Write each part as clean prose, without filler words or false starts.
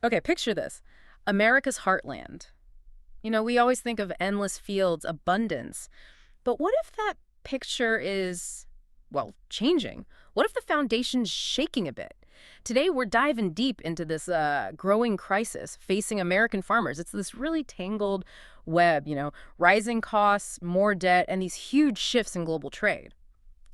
Okay, picture this. America's heartland. You know, we always think of endless fields, abundance. But what if that picture is, well, changing? What if the foundation's shaking a bit? Today, we're diving deep into this growing crisis facing American farmers. It's this really tangled web, rising costs, more debt, and these huge shifts in global trade.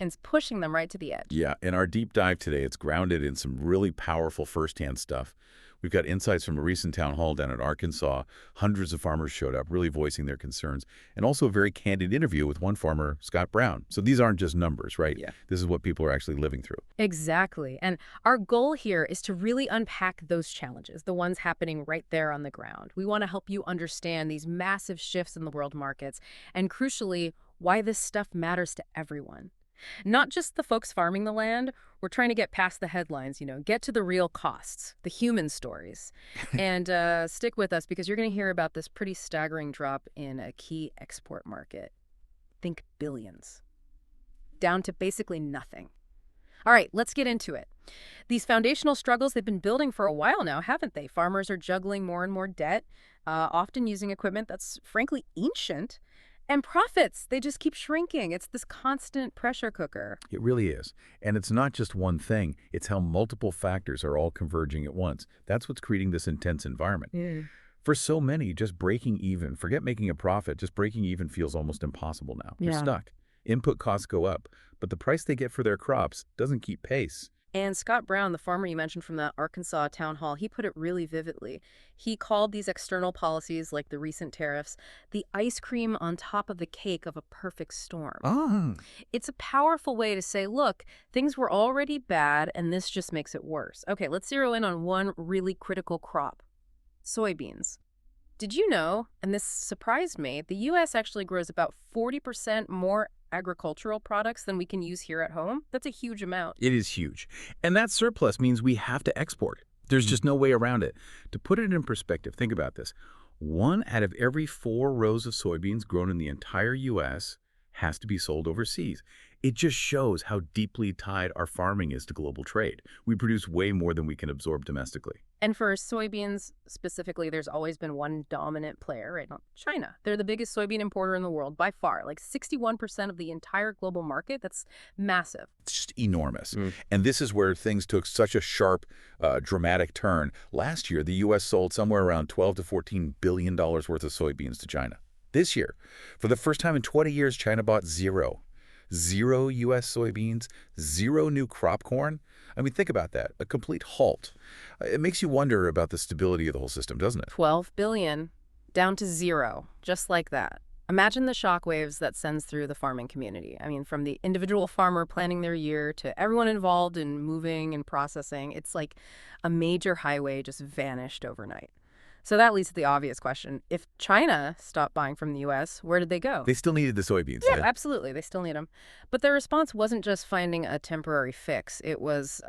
And it's pushing them right to the edge. Yeah, in our deep dive today, it's grounded in some really powerful firsthand stuff. We've got insights from a recent town hall down in Arkansas. Hundreds of farmers showed up, really voicing their concerns, and also a very candid interview with one farmer, Scott Brown. So these aren't just numbers, right? Yeah. This is what people are actually living through. Exactly. And our goal here is to really unpack those challenges, the ones happening right there on the ground. We want to help you understand these massive shifts in the world markets and, crucially, why this stuff matters to everyone. Not just the folks farming the land. We're trying to get past the headlines, get to the real costs, the human stories. And stick with us because you're going to hear about this pretty staggering drop in a key export market. Think billions. Down to basically nothing. All right, let's get into it. These foundational struggles, they've been building for a while now, haven't they? Farmers are juggling more and more debt, often using equipment that's frankly ancient. And profits, they just keep shrinking. It's this constant pressure cooker. It really is. And it's not just one thing. It's how multiple factors are all converging at once. That's what's creating this intense environment. Yeah. For so many, just breaking even, forget making a profit, just breaking even feels almost impossible now. They're stuck. Input costs go up, but the price they get for their crops doesn't keep pace. And Scott Brown, the farmer you mentioned from the Arkansas town hall, he put it really vividly. He called these external policies, like the recent tariffs, the ice cream on top of the cake of a perfect storm. Oh. It's a powerful way to say, look, things were already bad, and this just makes it worse. Okay, let's zero in on one really critical crop, soybeans. Did you know, and this surprised me, the U.S. actually grows about 40% more agricultural products than we can use here at home? That's a huge amount. It is huge. And that surplus means we have to export. There's just no way around it. To put it in perspective, think about this. 1 out of every 4 rows of soybeans grown in the entire U.S. has to be sold overseas. It just shows how deeply tied our farming is to global trade. We produce way more than we can absorb domestically. And for soybeans specifically, there's always been one dominant player, right? China. They're the biggest soybean importer in the world by far, like 61% of the entire global market. That's massive. It's just enormous. And this is where things took such a sharp, dramatic turn. Last year, the U.S. sold somewhere around $12 to $14 billion worth of soybeans to China. This year, for the first time in 20 years, China bought zero. Zero U.S. soybeans, zero new crop corn. I mean, think about that. A complete halt. It makes you wonder about the stability of the whole system, doesn't it? 12 billion down to zero, just like that. Imagine the shockwaves that sends through the farming community. I mean, from the individual farmer planning their year to everyone involved in moving and processing, it's like a major highway just vanished overnight. So that leads to the obvious question. If China stopped buying from the U.S., where did they go? They still needed the soybeans. Yeah, absolutely. They still need them. But their response wasn't just finding a temporary fix. It was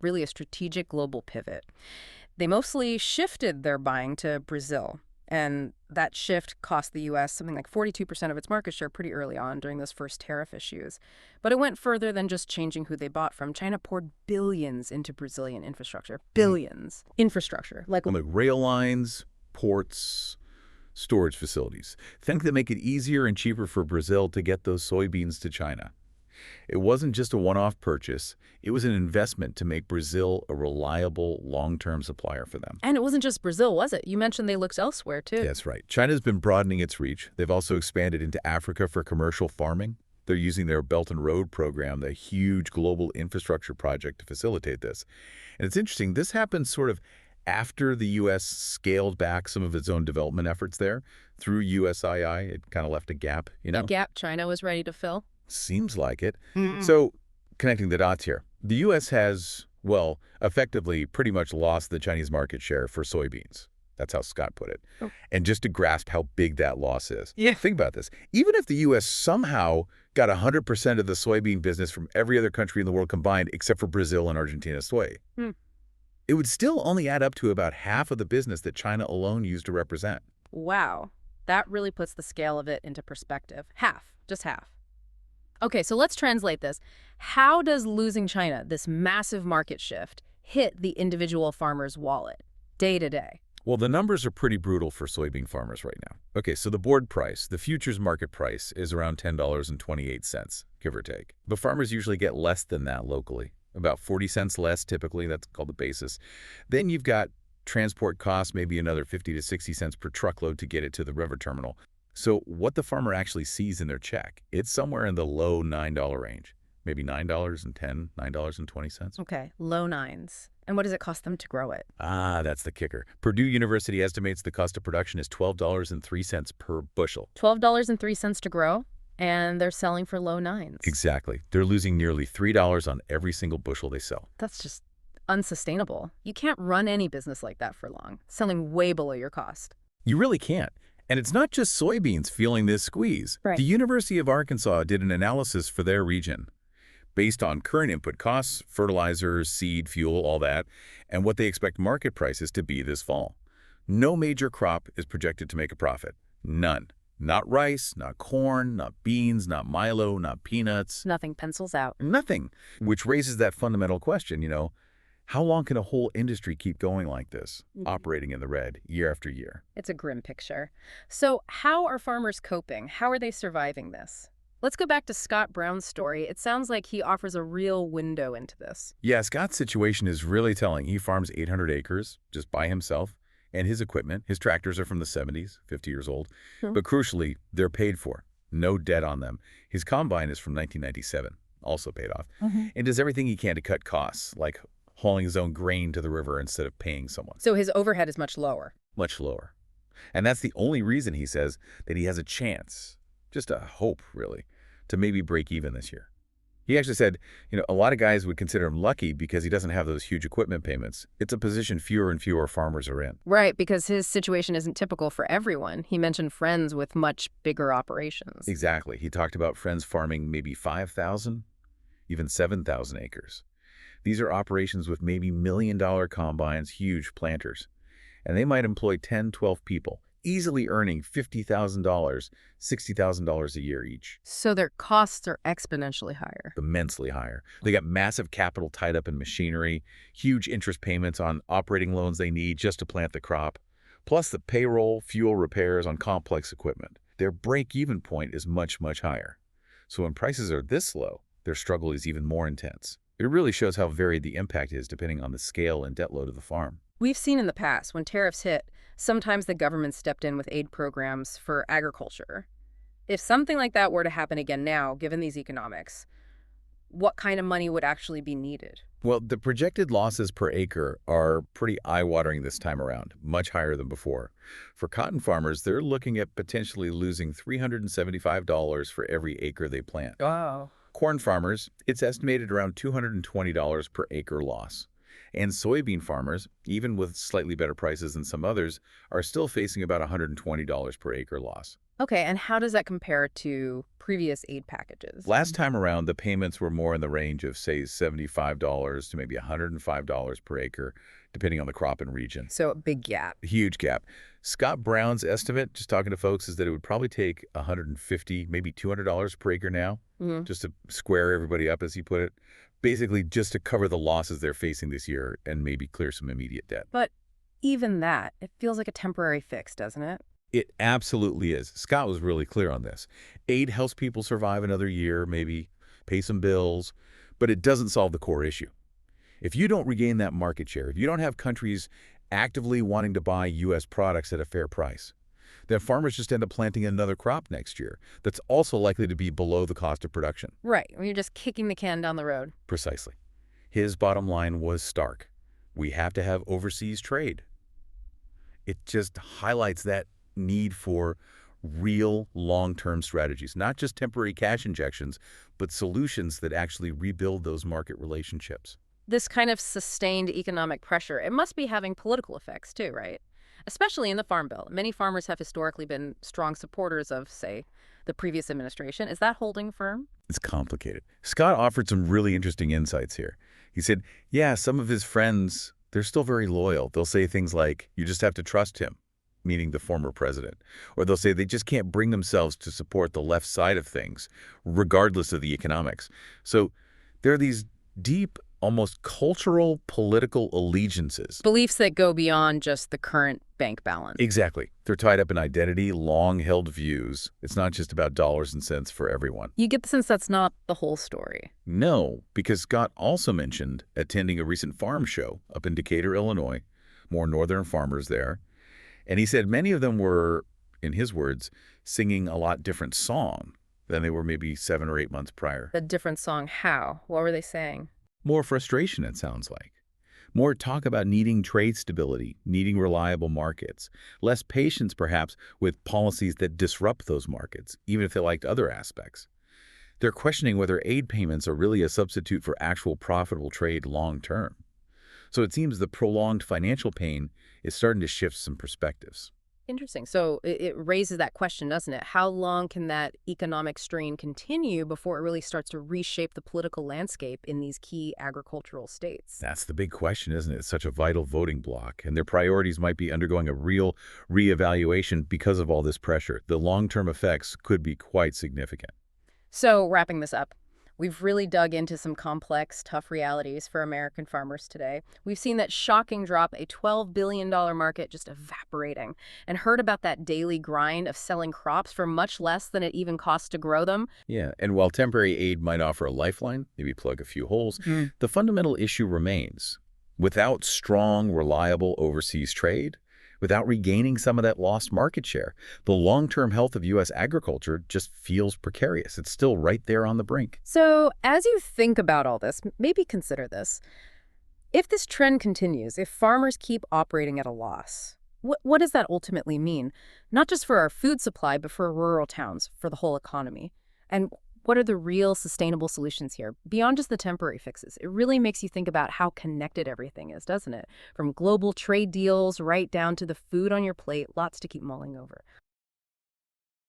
really a strategic global pivot. They mostly shifted their buying to Brazil. And that shift cost the U.S. something like 42% of its market share pretty early on during those first tariff issues. But it went further than just changing who they bought from. China poured billions into Brazilian infrastructure. Billions. Infrastructure. Like rail lines, ports, storage facilities. Things that make it easier and cheaper for Brazil to get those soybeans to China. It wasn't just a one-off purchase. It was an investment to make Brazil a reliable, long-term supplier for them. And it wasn't just Brazil, was it? You mentioned they looked elsewhere, too. That's right. China's been broadening its reach. They've also expanded into Africa for commercial farming. They're using their Belt and Road program, the huge global infrastructure project, to facilitate this. And it's interesting, this happened sort of after the U.S. scaled back some of its own development efforts there. Through USII, it kind of left a gap, A gap China was ready to fill? Seems like it. So, connecting the dots here, the U.S. has, well, effectively pretty much lost the Chinese market share for soybeans. That's how Scott put it. Oh. And just to grasp how big that loss is. Yeah. Think about this. Even if the U.S. somehow got 100% of the soybean business from every other country in the world combined except for Brazil and Argentina soy, it would still only add up to about half of the business that China alone used to represent. Wow. That really puts the scale of it into perspective. Half. Just half. Okay, so let's translate this. How does losing China, this massive market shift, hit the individual farmer's wallet? day to day? Well, the numbers are pretty brutal for soybean farmers right now. Okay, so the board price, the futures market price, is around $10.28, give or take. But farmers usually get less than that locally, about 40 cents less typically. That's called the basis. Then you've got transport costs, maybe another 50 to 60 cents per truckload to get it to the river terminal. So what the farmer actually sees in their check, it's somewhere in the low $9 range, maybe $9.10, $9.20. Okay, low nines. And what does it cost them to grow it? Ah, that's the kicker. Purdue University estimates the cost of production is $12.03 per bushel. $12.03 to grow, and they're selling for low nines. Exactly. They're losing nearly $3 on every single bushel they sell. That's just unsustainable. You can't run any business like that for long, selling way below your cost. You really can't. And it's not just soybeans feeling this squeeze. Right. The University of Arkansas did an analysis for their region based on current input costs, fertilizers, seed, fuel, all that, and what they expect market prices to be this fall. No major crop is projected to make a profit. None. Not rice, not corn, not beans, not Milo, not peanuts. Nothing pencils out. Nothing. Which raises that fundamental question, how long can a whole industry keep going like this, operating in the red year after year? It's a grim picture. So how are farmers coping? How are they surviving this? Let's go back to Scott Brown's story. It sounds like he offers a real window into this. Yeah, Scott's situation is really telling. He farms 800 acres just by himself, and his equipment, his tractors are from the 70s, 50 years old. But crucially, they're paid for. No debt on them. His combine is from 1997, also paid off, and does everything he can to cut costs, like hauling his own grain to the river instead of paying someone. So his overhead is much lower. Much lower. And that's the only reason, he says, that he has a chance, just a hope, really, to maybe break even this year. He actually said, a lot of guys would consider him lucky because he doesn't have those huge equipment payments. It's a position fewer and fewer farmers are in. Right, because his situation isn't typical for everyone. He mentioned friends with much bigger operations. Exactly. He talked about friends farming maybe 5,000, even 7,000 acres. These are operations with maybe million-dollar combines, huge planters. And they might employ 10, 12 people, easily earning $50,000, $60,000 a year each. So their costs are exponentially higher. Immensely higher. They got massive capital tied up in machinery, huge interest payments on operating loans they need just to plant the crop, plus the payroll, fuel repairs on complex equipment. Their break-even point is much, much higher. So when prices are this low, their struggle is even more intense. It really shows how varied the impact is depending on the scale and debt load of the farm. We've seen in the past, when tariffs hit, sometimes the government stepped in with aid programs for agriculture. If something like that were to happen again now, given these economics, what kind of money would actually be needed? Well, the projected losses per acre are pretty eye-watering this time around, much higher than before. For cotton farmers, they're looking at potentially losing $375 for every acre they plant. Wow. Corn farmers, it's estimated around $220 per acre loss. And soybean farmers, even with slightly better prices than some others, are still facing about $120 per acre loss. Okay, and how does that compare to previous aid packages? Last time around, the payments were more in the range of, say, $75 to maybe $105 per acre, depending on the crop and region. So a big gap. A huge gap. Scott Brown's estimate, just talking to folks, is that it would probably take $150, maybe $200 per acre now, just to square everybody up, as he put it. Basically, just to cover the losses they're facing this year and maybe clear some immediate debt. But even that, it feels like a temporary fix, doesn't it? It absolutely is. Scott was really clear on this. Aid helps people survive another year, maybe pay some bills, but it doesn't solve the core issue. If you don't regain that market share, if you don't have countries actively wanting to buy U.S. products at a fair price, then farmers just end up planting another crop next year that's also likely to be below the cost of production. Right, when you're just kicking the can down the road. Precisely. His bottom line was stark. We have to have overseas trade. It just highlights that need for real long-term strategies, not just temporary cash injections, but solutions that actually rebuild those market relationships. This kind of sustained economic pressure, it must be having political effects too, right? Especially in the Farm Bill. Many farmers have historically been strong supporters of, say, the previous administration. Is that holding firm? It's complicated. Scott offered some really interesting insights here. He said, yeah, some of his friends, they're still very loyal. They'll say things like, you just have to trust him, meaning the former president. Or they'll say they just can't bring themselves to support the left side of things, regardless of the economics. So there are these deep almost cultural political allegiances. Beliefs that go beyond just the current bank balance. Exactly. They're tied up in identity, long-held views. It's not just about dollars and cents for everyone. You get the sense that's not the whole story. No, because Scott also mentioned attending a recent farm show up in Decatur, Illinois, more northern farmers there. And he said many of them were, in his words, singing a lot different song than they were maybe 7 or 8 months prior. A different song, how? What were they saying? More frustration, it sounds like. More talk about needing trade stability, needing reliable markets. Less patience, perhaps, with policies that disrupt those markets, even if they liked other aspects. They're questioning whether aid payments are really a substitute for actual profitable trade long term. So it seems the prolonged financial pain is starting to shift some perspectives. Interesting. So it raises that question, doesn't it? How long can that economic strain continue before it really starts to reshape the political landscape in these key agricultural states? That's the big question, isn't it? It's such a vital voting bloc, and their priorities might be undergoing a real reevaluation because of all this pressure. The long-term effects could be quite significant. So wrapping this up, we've really dug into some complex, tough realities for American farmers today. We've seen that shocking drop, a $12 billion market just evaporating, and heard about that daily grind of selling crops for much less than it even costs to grow them. Yeah, and while temporary aid might offer a lifeline, maybe plug a few holes, the fundamental issue remains. Without strong, reliable overseas trade, without regaining some of that lost market share, the long-term health of U.S. agriculture just feels precarious. It's still right there on the brink. So as you think about all this, maybe consider this. If this trend continues, if farmers keep operating at a loss, what does that ultimately mean? Not just for our food supply, but for rural towns, for the whole economy. And what are the real sustainable solutions here, beyond just the temporary fixes? It really makes you think about how connected everything is, doesn't it? From global trade deals right down to the food on your plate, lots to keep mulling over.